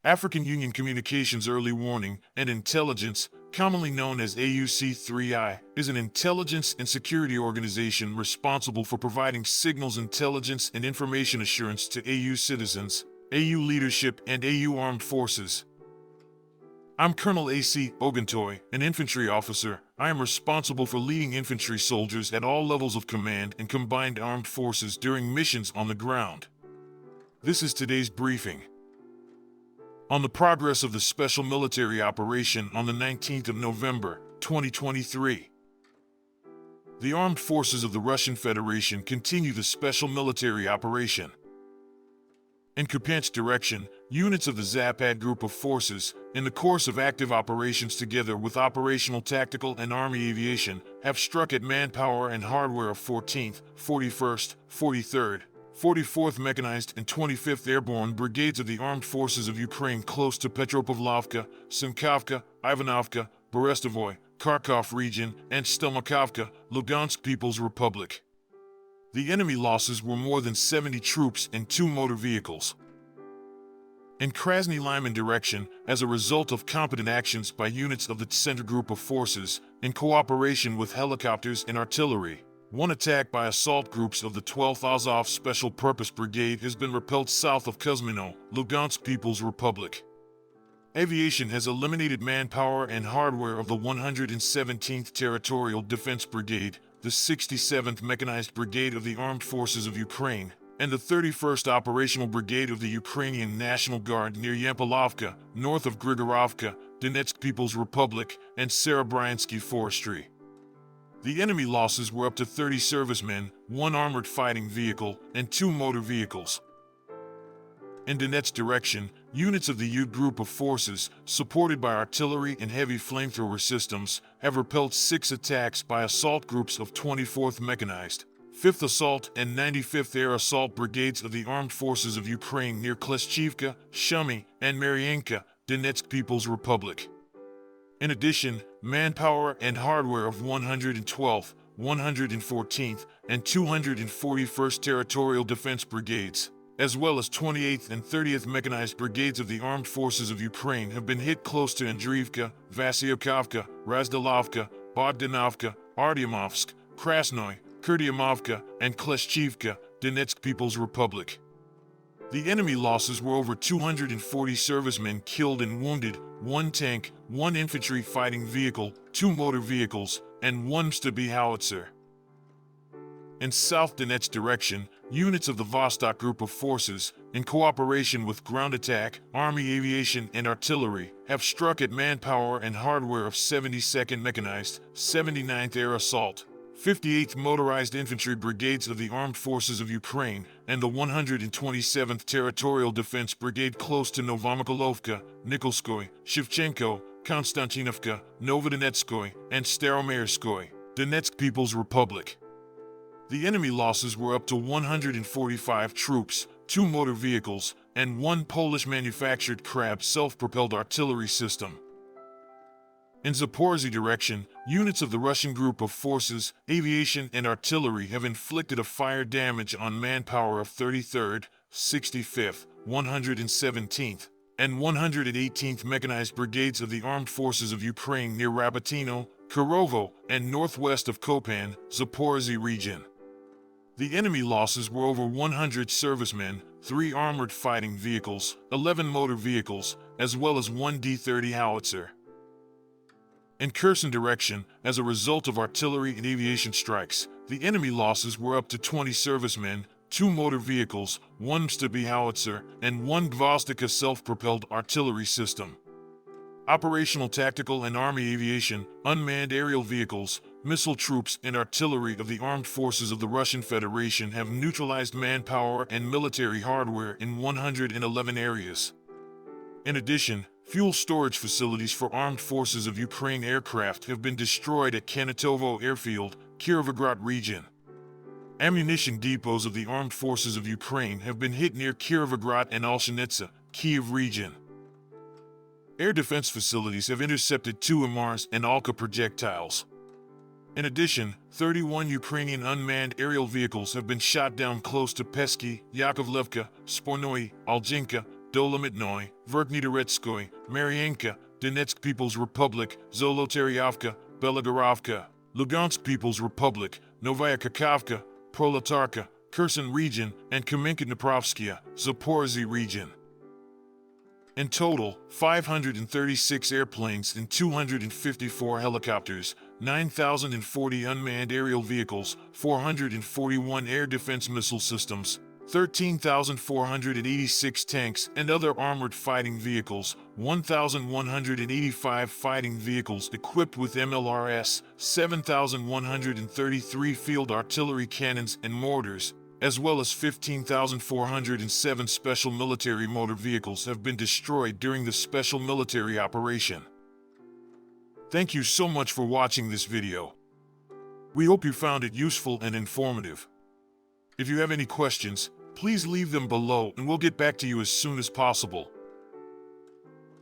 African Union Communications Early Warning and Intelligence, commonly known as AUC3I, is an intelligence and security organization responsible for providing signals intelligence and information assurance to AU citizens, AU leadership, and AU armed forces. I'm Colonel A.C. Oguntoy, an infantry officer. I am responsible for leading infantry soldiers at all levels of command and combined armed forces during missions on the ground. This is today's briefing. On the progress of the special military operation on the 19th of November, 2023. The armed forces of the Russian Federation continue the special military operation. In Kupiansk direction, units of the Zapad group of forces, in the course of active operations together with operational tactical and Army aviation, have struck at manpower and hardware of 14th, 41st, 43rd, 44th Mechanized and 25th Airborne Brigades of the Armed Forces of Ukraine close to Petropavlovka, Simkovka, Ivanovka, Berestovoy, Kharkov region, and Stelmakovka, Lugansk People's Republic. The enemy losses were more than 70 troops and 2 motor vehicles. In Krasny Lyman direction, as a result of competent actions by units of the Center Group of Forces, in cooperation with helicopters and artillery, one attack by assault groups of the 12th Azov Special Purpose Brigade has been repelled south of Kuzmino, Lugansk People's Republic. Aviation has eliminated manpower and hardware of the 117th Territorial Defense Brigade, the 67th Mechanized Brigade of the Armed Forces of Ukraine, and the 31st Operational Brigade of the Ukrainian National Guard near Yampilovka, north of Grigorovka, Donetsk People's Republic, and Serebryansky Forestry. The enemy losses were up to 30 servicemen, 1 armored fighting vehicle, and 2 motor vehicles. In Donetsk direction, units of the U group of forces, supported by artillery and heavy flamethrower systems, have repelled 6 attacks by assault groups of 24th Mechanized, 5th Assault and 95th Air Assault Brigades of the Armed Forces of Ukraine near Kleshchivka, Shumy, and Maryanka, Donetsk People's Republic. In addition, manpower and hardware of 112th, 114th, and 241st Territorial Defense Brigades, as well as 28th and 30th Mechanized Brigades of the Armed Forces of Ukraine have been hit close to Andriivka, Vasyukovka, Razdalovka, Bogdanovka, Artyomovsk, Krasnoy, Kurdiamovka, and Kleshchivka, Donetsk People's Republic. The enemy losses were over 240 servicemen killed and wounded, 1 tank, 1 infantry fighting vehicle, 2 motor vehicles, and 1 Stubby howitzer. In South Donetsk direction, units of the Vostok Group of Forces, in cooperation with ground attack, Army aviation, and artillery, have struck at manpower and hardware of 72nd Mechanized, 79th Air Assault, 58th Motorized Infantry Brigades of the Armed Forces of Ukraine, and the 127th Territorial Defense Brigade close to Novomykolovka, Nikolskoy, Shevchenko, Konstantinovka, Novodonetskoy, and Staromayorskoy, Donetsk People's Republic. The enemy losses were up to 145 troops, 2 motor vehicles, and 1 Polish-manufactured Krab self-propelled artillery system. In Zaporizhzhia direction, units of the Russian Group of Forces, aviation, and artillery have inflicted a fire damage on manpower of 33rd, 65th, 117th, and 118th Mechanized Brigades of the Armed Forces of Ukraine near Rabatino, Kirovo, and northwest of Kopan, Zaporizhzhia region. The enemy losses were over 100 servicemen, 3 armored fighting vehicles, 11 motor vehicles, as well as 1 D-30 howitzer. In Kherson direction, as a result of artillery and aviation strikes, the enemy losses were up to 20 servicemen, 2 motor vehicles, 1 Stubby howitzer, and 1 Gvozdika self-propelled artillery system. Operational tactical and Army aviation, unmanned aerial vehicles, missile troops, and artillery of the Armed Forces of the Russian Federation have neutralized manpower and military hardware in 111 areas. In addition, fuel storage facilities for Armed Forces of Ukraine aircraft have been destroyed at Kanatovo Airfield, Kirovograd region. Ammunition depots of the Armed Forces of Ukraine have been hit near Kirovograd and Olshanitsa, Kyiv region. Air defense facilities have intercepted 2 HIMARS and Alka projectiles. In addition, 31 Ukrainian unmanned aerial vehicles have been shot down close to Pesky, Yakovlevka, Spornoy, Alginka, Dolomitnoy, Verkhnitoretskoy, Marianka, Donetsk People's Republic, Zolotaryovka, Belagorovka, Lugansk People's Republic, Novaya Kakhovka, Proletarka, Kherson Region, and Kamenka-Dniprovskaya, Zaporizhzhia Region. In total, 536 airplanes and 254 helicopters, 9,040 unmanned aerial vehicles, 441 air defense missile systems, 13,486 tanks and other armored fighting vehicles, 1,185 fighting vehicles equipped with MLRS, 7,133 field artillery cannons and mortars, as well as 15,407 special military motor vehicles have been destroyed during the special military operation. Thank you so much for watching this video. We hope you found it useful and informative. If you have any questions, please leave them below and we'll get back to you as soon as possible.